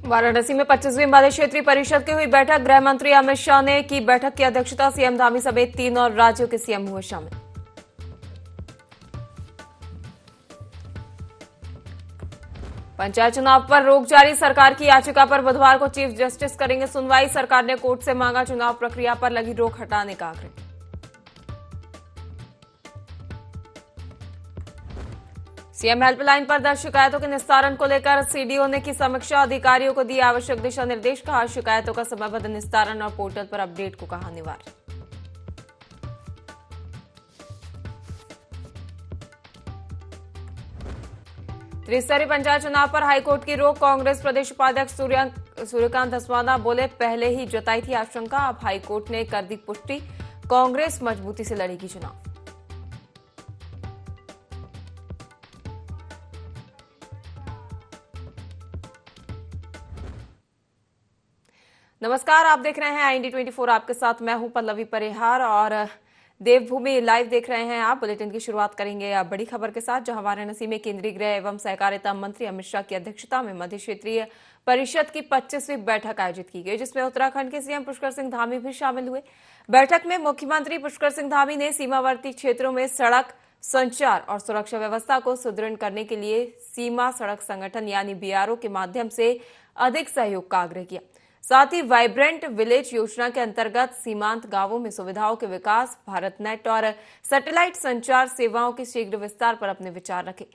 वाराणसी में 25वीं मध्य क्षेत्रीय परिषद की हुई बैठक। गृह मंत्री अमित शाह ने की बैठक की अध्यक्षता। सीएम धामी समेत 3 और राज्यों के सीएम हुए शामिल। पंचायत चुनाव पर रोक जारी। सरकार की याचिका पर बुधवार को चीफ जस्टिस करेंगे सुनवाई। सरकार ने कोर्ट से मांगा चुनाव प्रक्रिया पर लगी रोक हटाने का आग्रह। सीएम हेल्पलाइन पर दर्ज शिकायतों के निस्तारण को लेकर सीडीओ ने की समीक्षा। अधिकारियों को दिए आवश्यक दिशा निर्देश। कहा शिकायतों का समयबद्ध निस्तारण और पोर्टल पर अपडेट को कहा अनिवार्य। त्रिस्तरीय पंचायत चुनाव पर हाईकोर्ट की रोक। कांग्रेस प्रदेश उपाध्यक्ष सूर्यकांत धस्माना बोले, पहले ही जताई थी आशंका, अब हाईकोर्ट ने कर दी पुष्टि। कांग्रेस मजबूती से लड़ेगी चुनाव। नमस्कार, आप देख रहे हैं IND 24। आपके साथ मैं हूं पल्लवी परिहार और देवभूमि लाइव देख रहे हैं आप। बुलेटिन की शुरुआत करेंगे बड़ी खबर के साथ, जहां वाराणसी में केंद्रीय गृह एवं सहकारिता मंत्री अमित शाह की अध्यक्षता में मध्य क्षेत्रीय परिषद की 25वीं बैठक आयोजित की गई, जिसमें उत्तराखंड के सीएम पुष्कर सिंह धामी भी शामिल हुए। बैठक में मुख्यमंत्री पुष्कर सिंह धामी ने सीमावर्ती क्षेत्रों में सड़क संचार और सुरक्षा व्यवस्था को सुदृढ़ करने के लिए सीमा सड़क संगठन यानी BRO के माध्यम से अधिक सहयोग का आग्रह किया। साथ ही वाइब्रेंट विलेज योजना के अंतर्गत सीमांत गांवों में सुविधाओं के विकास, भारत नेट और सैटेलाइट संचार सेवाओं के शीघ्र विस्तार पर अपने विचार रखे।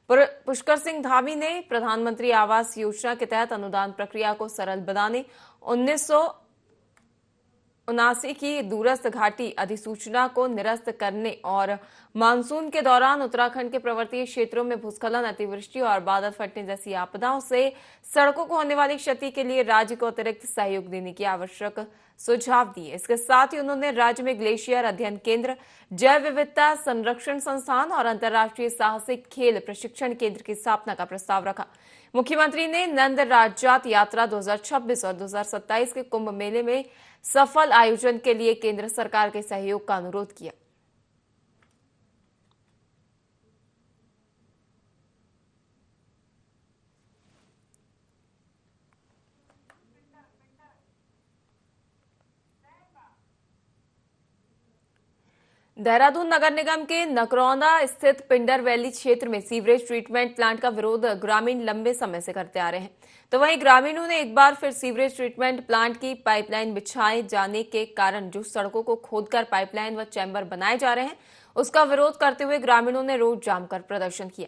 पुष्कर सिंह धामी ने प्रधानमंत्री आवास योजना के तहत अनुदान प्रक्रिया को सरल बनाने, 1979 की दूरस्थ घाटी अधिसूचना को निरस्त करने और मानसून के दौरान उत्तराखंड के पर्वतीय क्षेत्रों में भूस्खलन, अतिवृष्टि और बादल फटने जैसी आपदाओं से सड़कों को होने वाली क्षति के लिए राज्य को अतिरिक्त सहयोग देने की आवश्यक सुझाव दिए। इसके साथ ही उन्होंने राज्य में ग्लेशियर अध्ययन केंद्र, जैव विविधता संरक्षण संस्थान और अंतर्राष्ट्रीय साहसिक खेल प्रशिक्षण केंद्र की स्थापना का प्रस्ताव रखा। मुख्यमंत्री ने नंद राजजात यात्रा 2026 और 2027 के कुंभ मेले में सफल आयोजन के लिए केंद्र सरकार के सहयोग का अनुरोध किया। देहरादून नगर निगम के नकरौंदा स्थित पिंडर वैली क्षेत्र में सीवरेज ट्रीटमेंट प्लांट का विरोध ग्रामीण लंबे समय से करते आ रहे हैं। तो वहीं ग्रामीणों ने एक बार फिर सीवरेज ट्रीटमेंट प्लांट की पाइपलाइन बिछाए जाने के कारण जो सड़कों को खोदकर पाइपलाइन व चैम्बर बनाए जा रहे हैं, उसका विरोध करते हुए ग्रामीणों ने रोड जाम कर प्रदर्शन किया।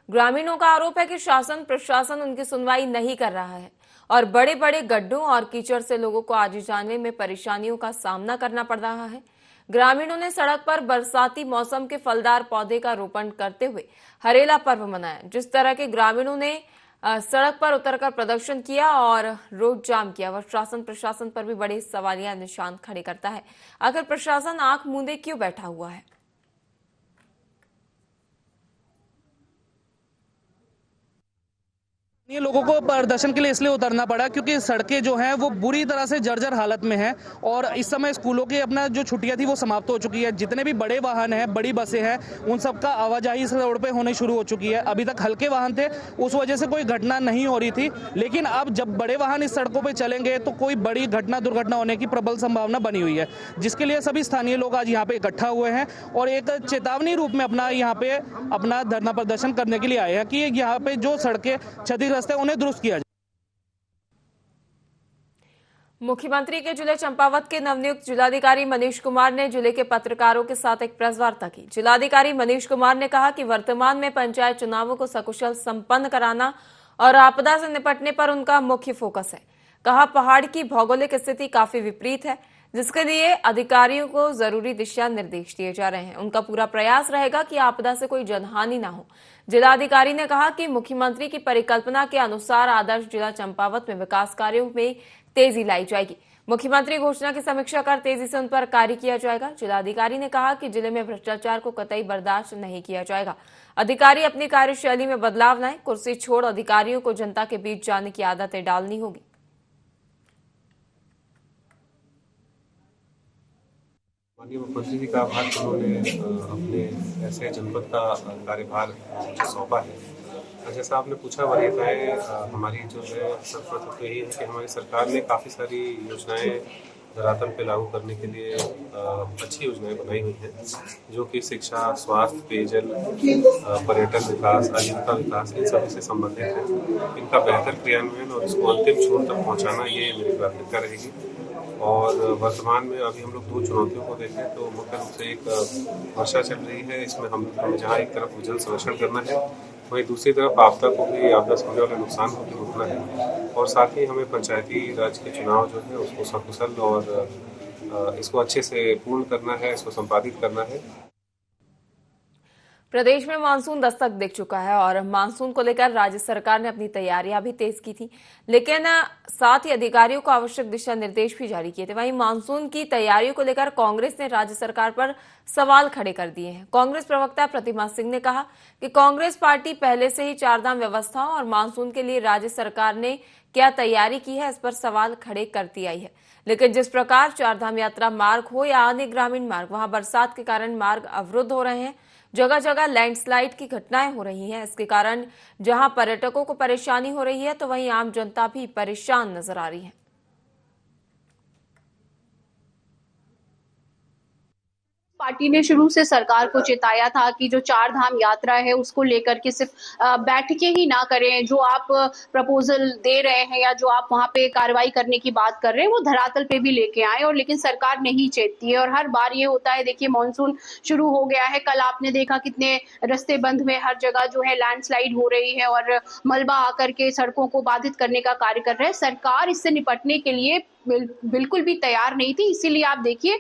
ग्रामीणों का आरोप है कि शासन प्रशासन उनकी सुनवाई नहीं कर रहा है और बड़े बड़े गड्ढों और कीचड़ से लोगों को आने जाने में परेशानियों का सामना करना पड़ रहा है। ग्रामीणों ने सड़क पर बरसाती मौसम के फलदार पौधे का रोपण करते हुए हरेला पर्व मनाया। जिस तरह के ग्रामीणों ने सड़क पर उतरकर प्रदर्शन किया और रोड जाम किया, वह शासन प्रशासन पर भी बड़े सवालिया निशान खड़े करता है। आखिर प्रशासन आंख मूंदे क्यों बैठा हुआ है? ये लोगों को प्रदर्शन के लिए इसलिए उतरना पड़ा क्योंकि सड़कें जो हैं वो बुरी तरह से जर्जर हालत में हैं और इस समय स्कूलों की अपना जो छुट्टियां थी वो समाप्त हो चुकी है। जितने भी बड़े वाहन हैं, बड़ी बसें हैं, उन सबका आवाजाही इस रोड पे होनी शुरू हो चुकी है। अभी तक हल्के वाहन थे, उस वजह से कोई घटना नहीं हो रही थी, लेकिन अब जब बड़े वाहन इस सड़कों पर चलेंगे तो कोई बड़ी दुर्घटना होने की प्रबल संभावना बनी हुई है, जिसके लिए सभी स्थानीय लोग आज यहाँ पे इकट्ठा हुए हैं और एक चेतावनी रूप में यहाँ पे अपना धरना प्रदर्शन करने के लिए आए हैं कि यहाँ पे जो सड़कें क्षतिग्रस्त है उन्हें दुरुस्त किया जाए। मुख्यमंत्री के जिले चंपावत के नवनियुक्त जिलाधिकारी मनीष कुमार ने जिले के पत्रकारों के साथ एक प्रेस वार्ता की। जिलाधिकारी मनीष कुमार ने कहा कि वर्तमान में पंचायत चुनावों को सकुशल संपन्न कराना और आपदा से निपटने पर उनका मुख्य फोकस है। कहा पहाड़ की भौगोलिक स्थिति काफी विपरीत है, जिसके लिए अधिकारियों को जरूरी दिशा निर्देश दिए जा रहे हैं। उनका पूरा प्रयास रहेगा कि आपदा से कोई जनहानि न हो। जिलाधिकारी ने कहा कि मुख्यमंत्री की परिकल्पना के अनुसार आदर्श जिला चंपावत में विकास कार्यों में तेजी लाई जाएगी। मुख्यमंत्री घोषणा की समीक्षा कर तेजी से उन पर कार्य किया जाएगा। जिलाधिकारी ने कहा कि जिले में भ्रष्टाचार को कतई बर्दाश्त नहीं किया जाएगा। अधिकारी अपनी कार्यशैली में बदलाव लाएं। कुर्सी छोड़ अधिकारियों को जनता के बीच जाने की आदतें डालनी होगी। माननीय मुख्यमंत्री जी का आभार कि उन्होंने अपने ऐसे जनपद का कार्यभार सौंपा है जैसा आपने पूछा वरीयताएं हमारी जो है सर्वप्रथम तो यही है कि हमारी सरकार ने काफ़ी सारी योजनाएं धरातल पे लागू करने के लिए अच्छी योजनाएं बनाई हुई हैं, जो कि शिक्षा, स्वास्थ्य, पेयजल, पर्यटन विकास, आजीविका विकास इन सभी से संबंधित है। इनका बेहतर क्रियान्वयन और इसको अंतिम छोर तक पहुंचाना ये मेरी प्राथमिकता रहेगी। और वर्तमान में अभी हम लोग 2 चुनौतियों को देखें तो मुख्य रूप से एक वर्षा चल रही है, इसमें हमें जहाँ एक तरफ जल संरक्षण करना है, वहीं दूसरी तरफ आपदा से होने वाले नुकसान को भी रोकना है। और साथ ही हमें पंचायती राज के चुनाव जो है उसको सकुशल और इसको अच्छे से पूर्ण करना है, इसको संपादित करना है। प्रदेश में मानसून दस्तक दे चुका है और मानसून को लेकर राज्य सरकार ने अपनी तैयारियां भी तेज की थी, लेकिन साथ ही अधिकारियों को आवश्यक दिशा निर्देश भी जारी किए थे। वहीं मानसून की तैयारियों को लेकर कांग्रेस ने राज्य सरकार पर सवाल खड़े कर दिए हैं। कांग्रेस प्रवक्ता प्रतिमा सिंह ने कहा कि कांग्रेस पार्टी पहले से ही चारधाम व्यवस्था और मानसून के लिए राज्य सरकार ने क्या तैयारी की है, इस पर सवाल खड़े करती आई है। लेकिन जिस प्रकार चारधाम यात्रा मार्ग हो या अन्य ग्रामीण मार्ग, वहां बरसात के कारण मार्ग अवरुद्ध हो रहे हैं, जगह जगह लैंडस्लाइड की घटनाएं हो रही हैं। इसके कारण जहां पर्यटकों को परेशानी हो रही है तो वहीं आम जनता भी परेशान नजर आ रही है। पार्टी ने शुरू से सरकार को चेताया था कि जो चार धाम यात्रा है उसको लेकर के सिर्फ बैठकें ही ना करें, जो आप प्रपोजल दे रहे हैं या जो आप वहां पे कार्रवाई करने की बात कर रहे हैं वो धरातल पे भी लेके आए। और लेकिन सरकार नहीं चेतती है और हर बार ये होता है। देखिए मॉनसून शुरू हो गया है, कल आपने देखा कितने रास्ते बंद हुए, हर जगह जो है लैंडस्लाइड हो रही है और मलबा आकर के सड़कों को बाधित करने का कार्य कर रहे हैं। सरकार इससे निपटने के लिए बिल्कुल भी तैयार नहीं थी, इसीलिए आप देखिए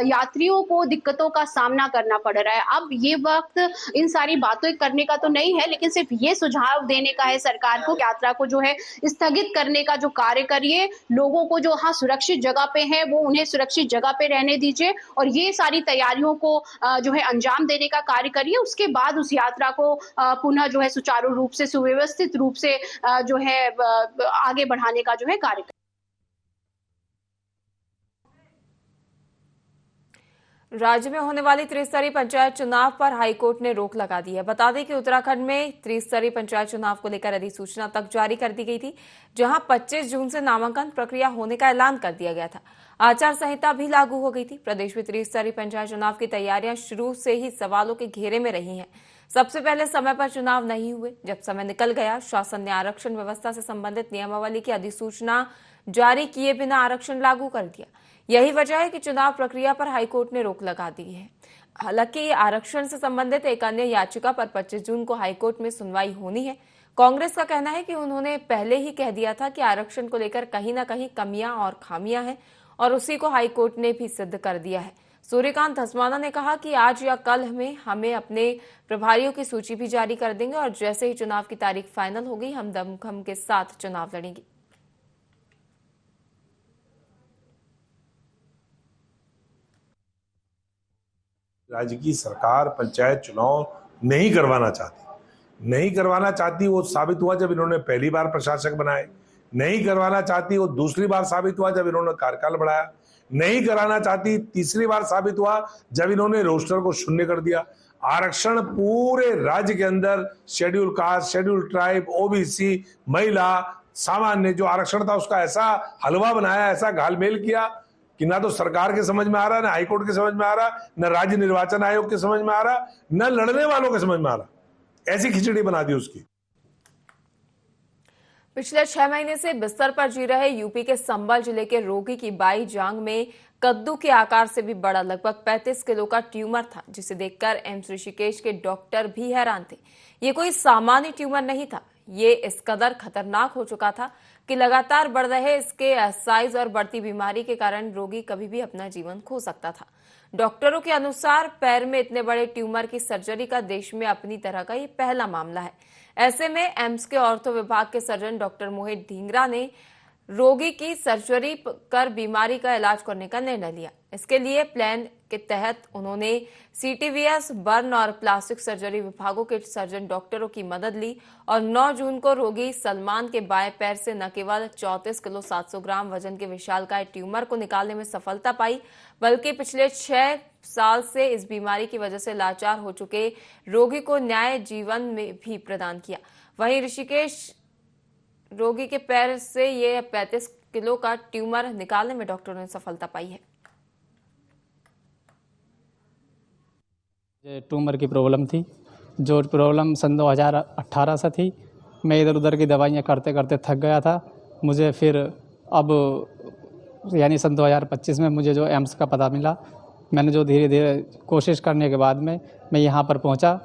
यात्रियों को दिक्कतों का सामना करना पड़ रहा है। अब ये वक्त इन सारी बातों करने का तो नहीं है, लेकिन सिर्फ ये सुझाव देने का है सरकार को, यात्रा को जो है स्थगित करने का जो कार्य करिए। लोगों को जो सुरक्षित जगह पे है वो उन्हें सुरक्षित जगह पे रहने दीजिए और ये सारी तैयारियों को जो है अंजाम देने का कार्य करिए। उसके बाद उस यात्रा को पुनः जो है सुचारू रूप से, सुव्यवस्थित रूप से जो है आगे बढ़ाने का जो है कार्य। राज्य में होने वाली त्रिस्तरीय पंचायत चुनाव पर हाईकोर्ट ने रोक लगा दी है। बता दें कि उत्तराखंड में त्रिस्तरीय पंचायत चुनाव को लेकर अधिसूचना तक जारी कर दी गई थी, जहां 25 जून से नामांकन प्रक्रिया होने का ऐलान कर दिया गया था। आचार संहिता भी लागू हो गई थी। प्रदेश में त्रिस्तरीय पंचायत चुनाव की तैयारियां शुरू से ही सवालों के घेरे में रही हैं। सबसे पहले समय पर चुनाव नहीं हुए, जब समय निकल गया शासन ने आरक्षण व्यवस्था से संबंधित नियमावली की अधिसूचना जारी किए बिना आरक्षण लागू कर दिया। यही वजह है कि चुनाव प्रक्रिया पर हाईकोर्ट ने रोक लगा दी है। हालांकि आरक्षण से संबंधित एक अन्य याचिका पर 25 जून को हाईकोर्ट में सुनवाई होनी है। कांग्रेस का कहना है कि उन्होंने पहले ही कह दिया था कि आरक्षण को लेकर कहीं ना कहीं कमियां और खामियां हैं और उसी को हाईकोर्ट ने भी सिद्ध कर दिया है। सूर्यकांत धस्माना ने कहा कि आज या कल हमें अपने प्रभारियों की सूची भी जारी कर देंगे और जैसे ही चुनाव की तारीख फाइनल होगी हम दमखम के साथ चुनाव लड़ेंगे। राज्य की सरकार पंचायत चुनाव नहीं करवाना चाहती। वो साबित हुआ जब इन्होंने पहली बार प्रशासक बनाए। नहीं करवाना चाहती वो दूसरी बार साबित हुआ जब इन्होंने कार्यकाल बढ़ाया। नहीं कराना चाहती तीसरी बार साबित हुआ जब इन्होंने रोस्टर को शून्य कर दिया। आरक्षण पूरे राज्य के अंदर schedule caste, schedule tribe, OBC, महिला, सामान्य जो आरक्षण था उसका ऐसा हलवा बनाया, ऐसा घालमेल किया कि ना तो सरकार के समझ में आ रहा, ना हाईकोर्ट के समझ में आ रहा, न राज्य निर्वाचन आयोग के समझ में आ रहा, न लड़ने वालों के समझ में आ रहा। ऐसी खिचड़ी बना दी उसकी। पिछले 6 महीने से बिस्तर पर जी रहे यूपी के संभल जिले के रोगी की बाई जांग में कद्दू के आकार से भी बड़ा लगभग 35 किलो का ट्यूमर था, जिसे देखकर एम्स ऋषिकेश के डॉक्टर भी हैरान थे। ये कोई सामान्य ट्यूमर नहीं था, ये इस कदर खतरनाक हो चुका था कि लगातार बढ़ रहे इसके साइज और बढ़ती बीमारी के कारण रोगी कभी भी अपना जीवन खो सकता था। डॉक्टरों के अनुसार पैर में इतने बड़े ट्यूमर की सर्जरी का देश में अपनी तरह का ये पहला मामला है। ऐसे में एम्स के ऑर्थो विभाग के सर्जन डॉक्टर मोहित ढींगरा ने रोगी की सर्जरी कर बीमारी का इलाज करने का निर्णय लिया। इसके लिए प्लान के तहत उन्होंने सीटीवीएस, बर्न और प्लास्टिक सर्जरी विभागों के सर्जन डॉक्टरों की मदद ली और 9 जून को रोगी सलमान के बाएं पैर से न केवल 34 किलो 700 ग्राम वजन के विशालकाय ट्यूमर को निकालने में सफलता पाई, बल्कि पिछले 6 साल से इस बीमारी की वजह से लाचार हो चुके रोगी को न्याय जीवन में भी प्रदान किया। वहीं ऋषिकेश रोगी के पैर से ये 35 किलो का ट्यूमर निकालने में डॉक्टरों ने सफलता पाई है। ट्यूमर की प्रॉब्लम थी, जो प्रॉब्लम सन 2018 से थी। मैं इधर उधर की दवाइयाँ करते करते थक गया था। मुझे फिर अब यानी सन 2025 में मुझे जो एम्स का पता मिला, मैंने जो धीरे धीरे कोशिश करने के बाद में मैं यहाँ पर पहुँचा।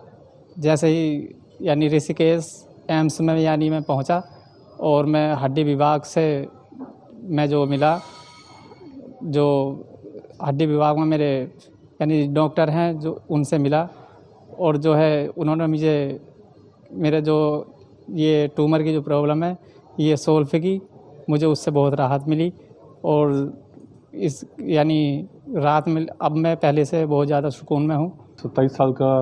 जैसे ही यानी ऋषिकेश एम्स में यानी मैं पहुँचा और मैं हड्डी विभाग से मैं जो मिला, जो हड्डी विभाग में मेरे यानी डॉक्टर हैं जो उनसे मिला और जो है उन्होंने मुझे मेरे जो ये ट्यूमर की जो प्रॉब्लम है ये सॉल्व की। मुझे उससे बहुत राहत मिली और इस यानी राहत मिल अब मैं पहले से बहुत ज़्यादा सुकून में हूँ। 27 साल का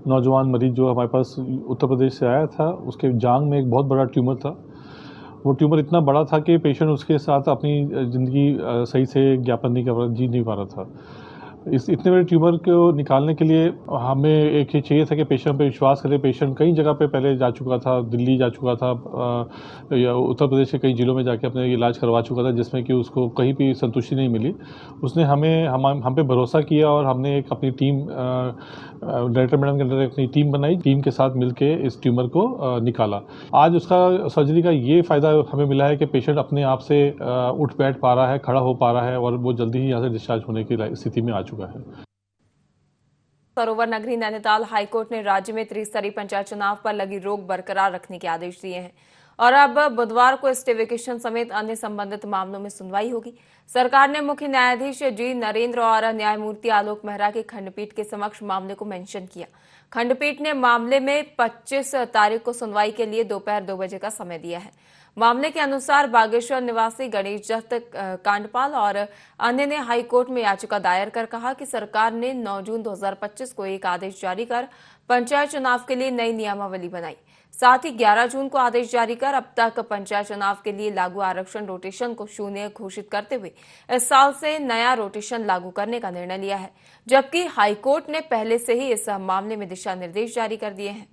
नौजवान मरीज जो हमारे पास उत्तर प्रदेश से आया था, उसके जांघ में एक बहुत बड़ा ट्यूमर था। वो ट्यूमर इतना बड़ा था कि पेशेंट उसके साथ अपनी ज़िंदगी सही से ज्ञापन नहीं कर जी नहीं पा रहा था। इस इतने बड़े ट्यूमर को निकालने के लिए हमें एक ही चाहिए था कि पेशेंट पे विश्वास करें। पेशेंट कई जगह पे पहले जा चुका था, दिल्ली जा चुका था, या उत्तर प्रदेश के कई ज़िलों में जाके अपने इलाज करवा चुका था, जिसमें कि उसको कहीं भी संतुष्टि नहीं मिली। उसने हम पे भरोसा किया और हमने एक अपनी टीम डायरेक्टर मैडम के अंदर अपनी टीम बनाई। टीम के साथ मिलके इस ट्यूमर को निकाला। आज उसका सर्जरी का ये फ़ायदा हमें मिला है कि पेशेंट अपने आप से उठ बैठ पा रहा है, खड़ा हो पा रहा है और वो जल्दी ही यहाँ से डिस्चार्ज होने की स्थिति में आ चुका है। सरोवर नगरी नैनीताल हाईकोर्ट ने राज्य में त्रिस्तरीय पंचायत चुनाव पर लगी रोक बरकरार रखने के आदेश दिए हैं और अब बुधवार को स्टे वेकेशन समेत अन्य संबंधित मामलों में सुनवाई होगी। सरकार ने मुख्य न्यायाधीश जी नरेंद्र और न्यायमूर्ति आलोक मेहरा की खंडपीठ के समक्ष मामले को मेंशन किया। खंडपीठ ने मामले में 25 तारीख को सुनवाई के लिए दोपहर 2 बजे का समय दिया है। मामले के अनुसार बागेश्वर निवासी गणेश दत्त कांडपाल और अन्य ने हाईकोर्ट में याचिका दायर कर कहा कि सरकार ने 9 जून 2025 को एक आदेश जारी कर पंचायत चुनाव के लिए नई नियमावली बनाई। साथ ही 11 जून को आदेश जारी कर अब तक पंचायत चुनाव के लिए लागू आरक्षण रोटेशन को शून्य घोषित करते हुए इस साल से नया रोटेशन लागू करने का निर्णय लिया है, जबकि हाईकोर्ट ने पहले से ही इस मामले में दिशा निर्देश जारी कर दिए हैं।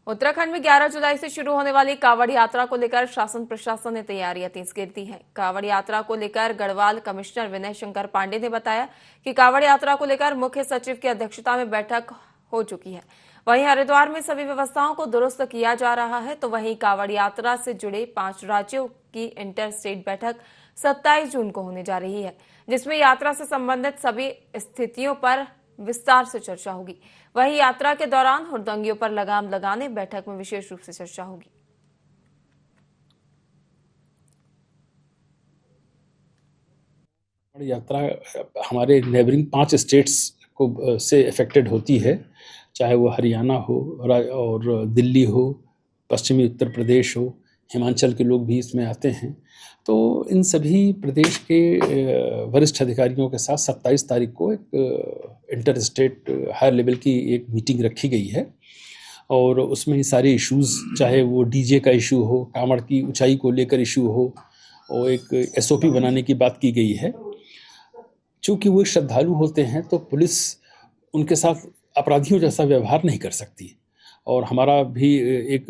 उत्तराखंड में 11 जुलाई से शुरू होने वाली कांवड़ यात्रा को लेकर शासन प्रशासन ने तैयारियां तेज कर दी है। कांवड़ यात्रा को लेकर गढ़वाल कमिश्नर विनय शंकर पांडे ने बताया कि कांवड़ यात्रा को लेकर मुख्य सचिव की अध्यक्षता में बैठक हो चुकी है। वहीं हरिद्वार में सभी व्यवस्थाओं को दुरुस्त किया जा रहा है, तो वहीं कांवड़ यात्रा से जुड़े 5 राज्यों की इंटर स्टेट बैठक 27 जून को होने जा रही है, जिसमें यात्रा से संबंधित सभी स्थितियों पर विस्तार से चर्चा होगी। वहीं यात्रा के दौरान हुड़दंगियों पर लगाम लगाने बैठक में विशेष रूप से चर्चा होगी। यात्रा हमारे नेबरिंग 5 स्टेट्स को से अफेक्टेड होती है, चाहे वो हरियाणा हो और दिल्ली हो, पश्चिमी उत्तर प्रदेश हो, हिमाचल के लोग भी इसमें आते हैं। तो इन सभी प्रदेश के वरिष्ठ अधिकारियों के साथ 27 तारीख को एक इंटर स्टेट हायर लेवल की एक मीटिंग रखी गई है और उसमें ये सारे इश्यूज़, चाहे वो डीजे का इशू हो, कांवड़ की ऊंचाई को लेकर इशू हो, और एक एसओपी बनाने की बात की गई है। चूँकि वो श्रद्धालु होते हैं तो पुलिस उनके साथ अपराधियों जैसा व्यवहार नहीं कर सकती और हमारा भी एक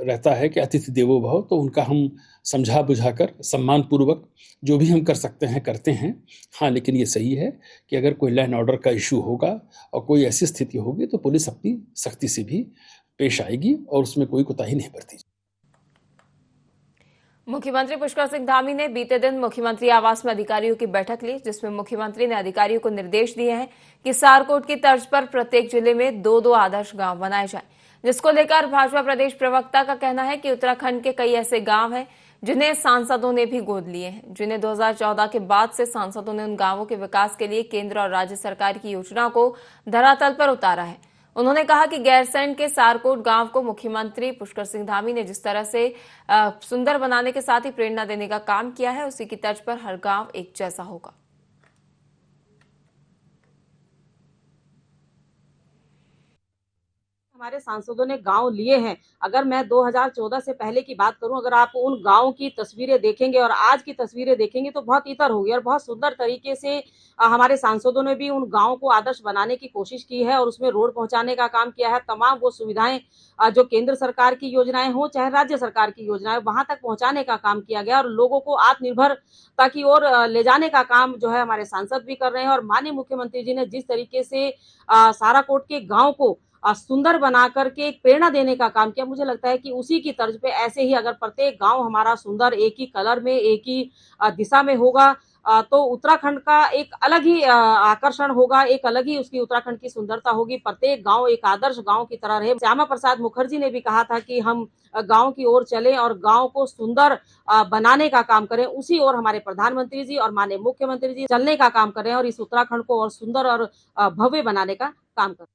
रहता है कि अतिथि देवो भव, तो उनका हम समझा बुझाकर सम्मानपूर्वक जो भी हम कर सकते हैं करते हैं। हाँ, लेकिन ये सही है कि अगर कोई लॉ एंड ऑर्डर का इशू होगा और कोई ऐसी स्थिति होगी तो पुलिस अपनी सख्ती से भी पेश आएगी और उसमें कोई कोताही नहीं बरती। मुख्यमंत्री पुष्कर सिंह धामी ने बीते दिन मुख्यमंत्री आवास में अधिकारियों की बैठक ली, जिसमें मुख्यमंत्री ने अधिकारियों को निर्देश दिए हैं कि सारकोट की तर्ज पर प्रत्येक जिले में 2-2 आदर्श गांव बनाए जाएं, जिसको लेकर भाजपा प्रदेश प्रवक्ता का कहना है कि उत्तराखंड के कई ऐसे गांव हैं जिन्हें सांसदों ने भी गोद लिए हैं, जिन्हें 2014 के बाद से सांसदों ने उन गांवों के विकास के लिए केंद्र और राज्य सरकार की योजना को धरातल पर उतारा है। उन्होंने कहा कि गैरसैंण के सारकोट गांव को मुख्यमंत्री पुष्कर सिंह धामी ने जिस तरह से सुंदर बनाने के साथ ही प्रेरणा देने का काम किया है, उसी की तर्ज पर हर गांव एक जैसा होगा। हमारे सांसदों ने गांव लिए हैं। अगर मैं 2014 से पहले की बात करूं, अगर आप उन गांव की तस्वीरें देखेंगे और आज की तस्वीरें देखेंगे तो बहुत इतर होगी और बहुत सुंदर तरीके से हमारे सांसदों ने भी उन गांव को आदर्श बनाने की कोशिश की है और उसमें रोड पहुंचाने का काम किया है। तमाम वो सुविधाएं जो केंद्र सरकार की योजनाएं हो चाहे राज्य सरकार की योजनाएं, वहां तक पहुंचाने का काम किया गया और लोगों को आत्मनिर्भरता की ओर ले जाने का काम जो है हमारे सांसद भी कर रहे हैं। और माननीय मुख्यमंत्री जी ने जिस तरीके से साराकोट के गांव को सुंदर बना करके एक प्रेरणा देने का काम किया, मुझे लगता है कि उसी की तर्ज पे ऐसे ही अगर प्रत्येक गांव हमारा सुंदर एक ही कलर में एक ही दिशा में होगा तो उत्तराखंड का एक अलग ही आकर्षण होगा, एक अलग ही उसकी उत्तराखंड की सुंदरता होगी। प्रत्येक गांव एक आदर्श गांव की तरह रहे। श्यामा प्रसाद मुखर्जी ने भी कहा था कि हम गांव की ओर चलें और गांव को सुंदर बनाने का काम करें। उसी ओर हमारे प्रधानमंत्री जी और माननीय मुख्यमंत्री जी चलने का काम करें और इस उत्तराखंड को और सुंदर और भव्य बनाने का काम करें।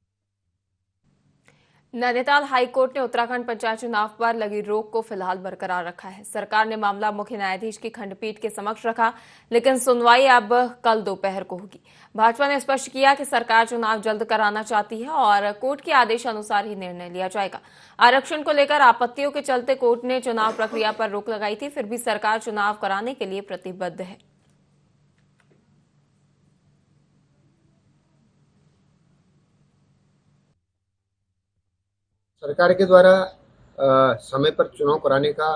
नैनीताल हाईकोर्ट ने उत्तराखंड पंचायत चुनाव पर लगी रोक को फिलहाल बरकरार रखा है। सरकार ने मामला मुख्य न्यायाधीश की खंडपीठ के समक्ष रखा, लेकिन सुनवाई अब कल दोपहर को होगी। भाजपा ने स्पष्ट किया कि सरकार चुनाव जल्द कराना चाहती है और कोर्ट के आदेश अनुसार ही निर्णय लिया जाएगा। आरक्षण को लेकर आपत्तियों के चलते कोर्ट ने चुनाव प्रक्रिया पर रोक लगाई थी, फिर भी सरकार चुनाव कराने के लिए प्रतिबद्ध है। सरकार के द्वारा समय पर चुनाव कराने का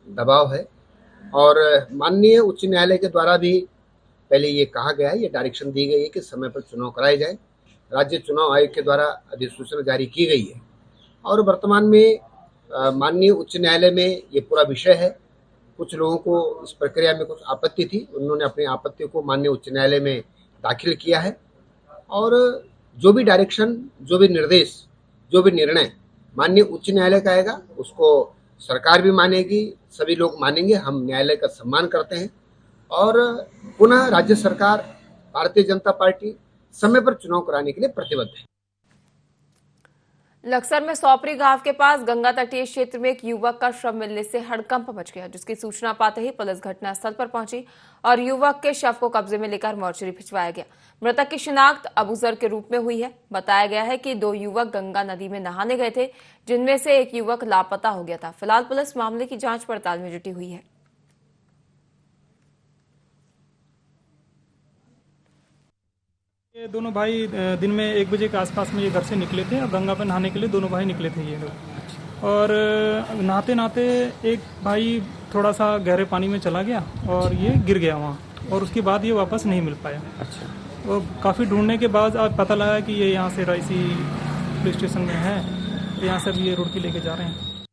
दबाव है और माननीय उच्च न्यायालय के द्वारा भी पहले ये कहा गया है, ये डायरेक्शन दी गई है कि समय पर चुनाव कराए जाए। राज्य चुनाव आयोग के द्वारा अधिसूचना जारी की गई है और वर्तमान में माननीय उच्च न्यायालय में ये पूरा विषय है। कुछ लोगों को इस प्रक्रिया में कुछ आपत्ति थी, उन्होंने अपनी आपत्ति को माननीय उच्च न्यायालय में दाखिल किया है और जो भी डायरेक्शन, जो भी निर्देश, जो भी निर्णय माननीय उच्च न्यायालय का आएगा उसको सरकार भी मानेगी, सभी लोग मानेंगे। हम न्यायालय का सम्मान करते हैं और पुनः राज्य सरकार, भारतीय जनता पार्टी समय पर चुनाव कराने के लिए प्रतिबद्ध है। लक्सर में सौपरी गांव के पास गंगा तटीय क्षेत्र में एक युवक का शव मिलने से हड़कंप मच गया, जिसकी सूचना पाते ही पुलिस घटनास्थल पर पहुंची और युवक के शव को कब्जे में लेकर मोर्चरी भिजवाया गया। मृतक की शिनाख्त अबूजर के रूप में हुई है। बताया गया है कि 2 युवक गंगा नदी में नहाने गए थे, जिनमें से एक युवक लापता हो गया था। फिलहाल पुलिस मामले की जांच पड़ताल में जुटी हुई है। ये दोनों भाई दिन में 1 बजे के आसपास में ये घर से निकले थे और गंगा पर नहाने के लिए दोनों भाई निकले थे ये लोग। और नहाते नहाते एक भाई थोड़ा सा गहरे पानी में चला गया और ये गिर गया वहाँ और उसके बाद ये वापस नहीं मिल पाया। अच्छा। और काफ़ी ढूंढने के बाद आज पता लगा कि ये यहाँ से रायसी पुलिस स्टेशन में है, यहाँ से अभी ये रुड़की लेके जा रहे हैं।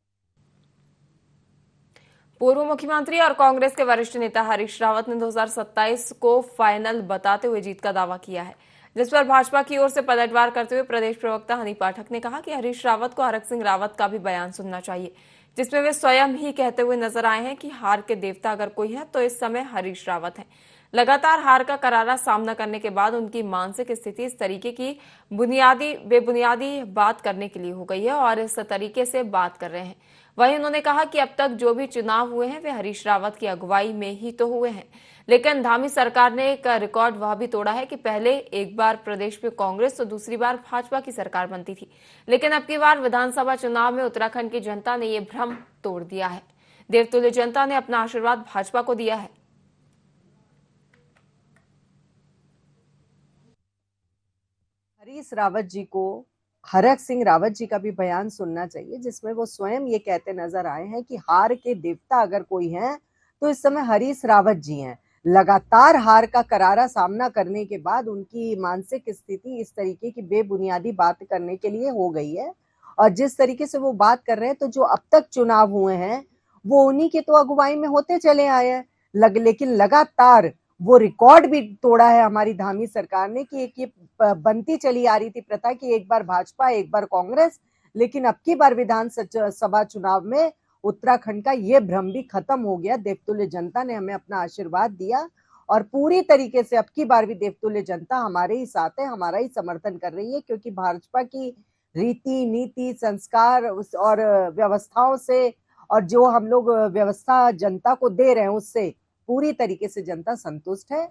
पूर्व मुख्यमंत्री और कांग्रेस के वरिष्ठ नेता हरीश रावत ने 2027 को फाइनल बताते हुए जीत का दावा किया है, जिस पर भाजपा की ओर से पलटवार करते हुए प्रदेश प्रवक्ता हनी पाठक ने कहा कि हरीश रावत को हरक सिंह रावत का भी बयान सुनना चाहिए, जिसमें वे स्वयं ही कहते हुए नजर आए हैं कि हार के देवता अगर कोई है तो इस समय हरीश रावत हैं। लगातार हार का करारा सामना करने के बाद उनकी मानसिक स्थिति इस तरीके की बेबुनियादी बात करने के लिए हो गई है और इस तरीके से बात कर रहे हैं। वहीं उन्होंने कहा कि अब तक जो भी चुनाव हुए हैं वे हरीश रावत की अगुवाई में ही तो हुए हैं, लेकिन धामी सरकार ने एक रिकॉर्ड वह भी तोड़ा है कि पहले एक बार प्रदेश में कांग्रेस तो दूसरी बार भाजपा की सरकार बनती थी, लेकिन अब की बार विधानसभा चुनाव में उत्तराखंड की जनता ने ये भ्रम तोड़ दिया है। देवतुल्य जनता ने अपना आशीर्वाद भाजपा को दिया है। हरीश रावत जी को हरक सिंह रावत जी का भी बयान सुनना चाहिए, जिसमें वो स्वयं ये कहते नजर आए हैं कि हार के देवता अगर कोई हैं तो इस समय हरीश रावत जी हैं। लगातार हार का करारा सामना करने के बाद उनकी मानसिक स्थिति इस तरीके की बेबुनियादी बात करने के लिए हो गई है और जिस तरीके से वो बात कर रहे हैं तो जो अब तक चुनाव हुए हैं वो उन्हीं के तो अगुवाई में होते चले आए हैं, लेकिन लगातार वो रिकॉर्ड भी तोड़ा है हमारी धामी सरकार ने कि एक ये बनती चली आ रही थी प्रथा कि एक बार भाजपा एक बार कांग्रेस, लेकिन अब की बार विधानसभा चुनाव में उत्तराखंड का ये भ्रम भी खत्म हो गया। देवतुल्य जनता ने हमें अपना आशीर्वाद दिया और पूरी तरीके से अब की बार भी देवतुल्य जनता हमारे ही साथ है, हमारा ही समर्थन कर रही है, क्योंकि भाजपा की रीति नीति संस्कार और व्यवस्थाओं से और जो हम लोग व्यवस्था जनता को दे रहे हैं उससे पूरी तरीके से जनता संतुष्ट है।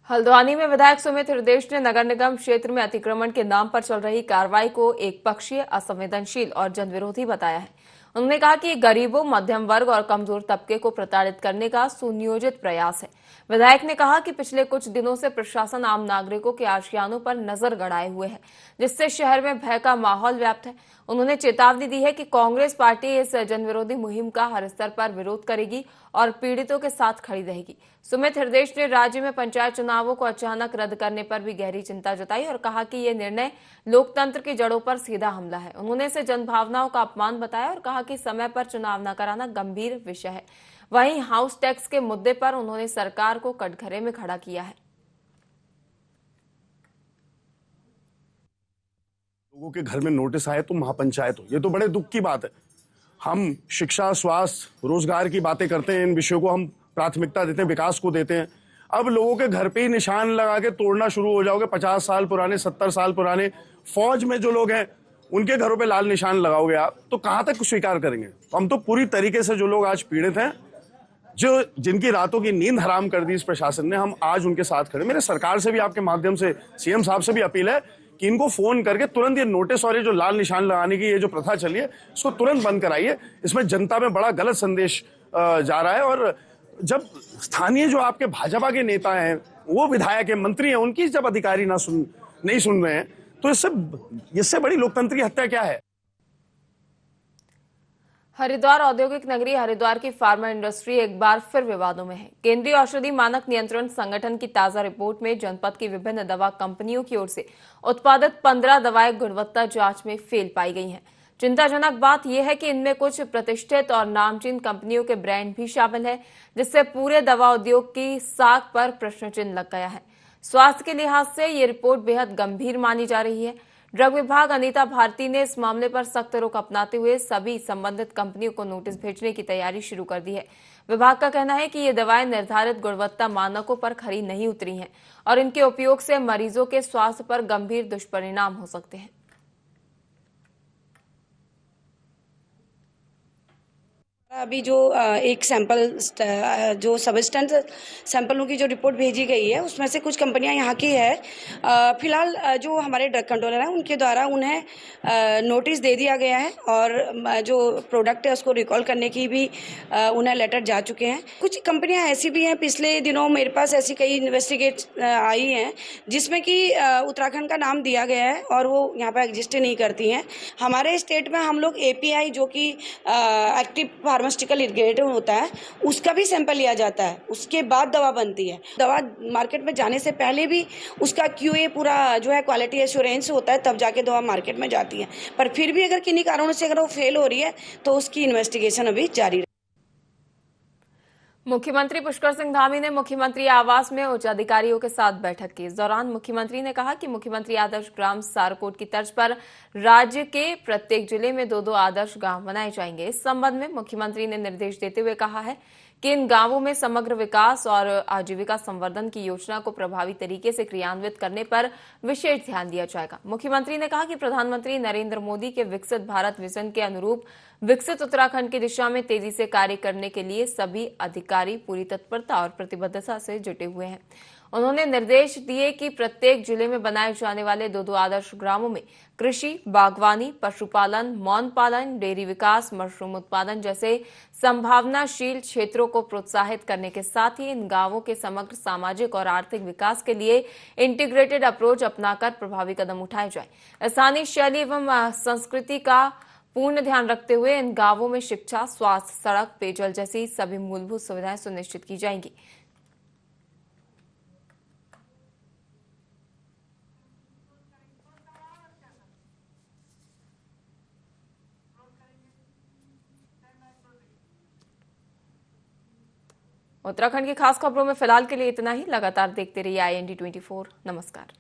हल्द्वानी में विधायक सुमित हृदयेश ने नगर निगम क्षेत्र में अतिक्रमण के नाम पर चल रही कार्रवाई को एक पक्षीय, असंवेदनशील और जनविरोधी बताया है। उन्होंने कहा कि गरीबों, मध्यम वर्ग और कमजोर तबके को प्रताड़ित करने का सुनियोजित प्रयास है। विधायक ने कहा कि पिछले कुछ दिनों से प्रशासन आम नागरिकों के आशियानों पर नजर गड़ाए हुए है, जिससे शहर में भय का माहौल व्याप्त है। उन्होंने चेतावनी दी है कि कांग्रेस पार्टी इस जनविरोधी मुहिम का हर स्तर पर विरोध करेगी और पीड़ितों के साथ खड़ी रहेगी। सुमित हृदयेश ने राज्य में पंचायत चुनावों को अचानक रद्द करने पर भी गहरी चिंता जताई और कहा कि यह निर्णय लोकतंत्र की जड़ों पर सीधा हमला है। उन्होंने इसे जनभावनाओं का अपमान बताया और कहा कि समय पर चुनाव न कराना गंभीर विषय है। वहीं हाउस टैक्स के मुद्दे पर उन्होंने सरकार को कटघरे में खड़ा किया है। लोगों के घर में नोटिस आए तो महापंचायत हो, ये तो बड़े दुख की बात है। हम शिक्षा, स्वास्थ्य, रोजगार की बातें करते हैं, इन विषयों को हम प्राथमिकता देते हैं, विकास को देते हैं। अब लोगों के घर पे ही निशान लगा के तोड़ना शुरू हो जाओगे। 50 साल पुराने, 70 साल पुराने फौज में जो लोग हैं उनके घरों पे लाल निशान लगाओगे आप, तो कहां तक स्वीकार करेंगे? हम तो पूरी तरीके से जो लोग आज पीड़ित हैं, जो जिनकी रातों की नींद हराम कर दी इस प्रशासन ने, हम आज उनके साथ खड़े। मेरे सरकार से भी आपके माध्यम से सीएम साहब से भी अपील है कि इनको फोन करके तुरंत ये नोटिस और ये जो लाल निशान लगाने की ये जो प्रथा चली है इसको तुरंत बंद कराइए। इसमें जनता में बड़ा गलत संदेश जा रहा है। और जब स्थानीय जो आपके भाजपा के नेता हैं, वो विधायक हैं, मंत्री हैं, उनकी जब अधिकारी नहीं सुन रहे हैं, तो इससे बड़ी लोकतंत्र की हत्या क्या है? हरिद्वार औद्योगिक नगरी हरिद्वार की फार्मा इंडस्ट्री एक बार फिर विवादों में है। केंद्रीय औषधि मानक नियंत्रण संगठन की ताजा रिपोर्ट में जनपद की विभिन्न दवा कंपनियों की ओर से उत्पादित 15 दवाएं गुणवत्ता जांच में फेल पाई गई हैं। चिंताजनक बात यह है कि इनमें कुछ प्रतिष्ठित और नामचीन कंपनियों के ब्रांड भी शामिल है, जिससे पूरे दवा उद्योग की साख पर प्रश्न चिन्ह लग गया है। स्वास्थ्य के लिहाज से ये रिपोर्ट बेहद गंभीर मानी जा रही है। ड्रग विभाग अनीता भारती ने इस मामले पर सख्त रुख अपनाते हुए सभी संबंधित कंपनियों को नोटिस भेजने की तैयारी शुरू कर दी है। विभाग का कहना है कि ये दवाएं निर्धारित गुणवत्ता मानकों पर खरी नहीं उतरी हैं और इनके उपयोग से मरीजों के स्वास्थ्य पर गंभीर दुष्परिणाम हो सकते हैं। अभी जो एक सैंपल जो सबस्टेंस सैंपलों की जो रिपोर्ट भेजी गई है उसमें से कुछ कंपनियां यहाँ की है। फिलहाल जो हमारे ड्रग कंट्रोलर हैं उनके द्वारा उन्हें नोटिस दे दिया गया है और जो प्रोडक्ट है उसको रिकॉल करने की भी उन्हें लेटर जा चुके हैं। कुछ कंपनियां ऐसी भी हैं, पिछले दिनों मेरे पास ऐसी कई इन्वेस्टिगेट आई हैं जिसमें कि उत्तराखंड का नाम दिया गया है और वो यहाँ पर एग्जिस्ट नहीं करती हैं। हमारे स्टेट में हम लोग API जो कि एक्टिव फार्मास्यूटिकल इंग्रेडिएंट होता है उसका भी सैंपल लिया जाता है, उसके बाद दवा बनती है। दवा मार्केट में जाने से पहले भी उसका QA पूरा जो है क्वालिटी एश्योरेंस होता है, तब जाके दवा मार्केट में जाती है। पर फिर भी अगर किन्हीं कारणों से अगर वो फेल हो रही है तो उसकी इन्वेस्टिगेशन अभी जारी है। मुख्यमंत्री पुष्कर सिंह धामी ने मुख्यमंत्री आवास में उच्च अधिकारियों के साथ बैठक की। इस दौरान मुख्यमंत्री ने कहा कि मुख्यमंत्री आदर्श ग्राम सारकोट की तर्ज पर राज्य के प्रत्येक जिले में 2-2 आदर्श गांव बनाए जाएंगे। इस संबंध में मुख्यमंत्री ने निर्देश देते हुए कहा है कि इन गांवों में समग्र विकास और आजीविका संवर्धन की योजना को प्रभावी तरीके से क्रियान्वित करने पर विशेष ध्यान दिया जाएगा। मुख्यमंत्री ने कहा कि प्रधानमंत्री नरेंद्र मोदी के विकसित भारत विजन के अनुरूप विकसित उत्तराखंड की दिशा में तेजी से कार्य करने के लिए सभी अधिकारी पूरी तत्परता और प्रतिबद्धता से जुटे हुए हैं। उन्होंने निर्देश दिए कि प्रत्येक जिले में बनाए जाने वाले 2-2 आदर्श ग्रामों में कृषि, बागवानी, पशुपालन, मौन पालन, डेयरी विकास, मशरूम उत्पादन जैसे संभावनाशील क्षेत्रों को प्रोत्साहित करने के साथ ही इन गांवों के समग्र सामाजिक और आर्थिक विकास के लिए इंटीग्रेटेड अप्रोच अपनाकर प्रभावी कदम उठाए जाए। स्थानीय शैली एवं संस्कृति का पूर्ण ध्यान रखते हुए इन गांवों में शिक्षा, स्वास्थ्य, सड़क, पेयजल जैसी सभी मूलभूत सुविधाएं सुनिश्चित की जाएंगी। उत्तराखंड की खास खबरों में फिलहाल के लिए इतना ही। लगातार देखते रहिए IND 24। नमस्कार।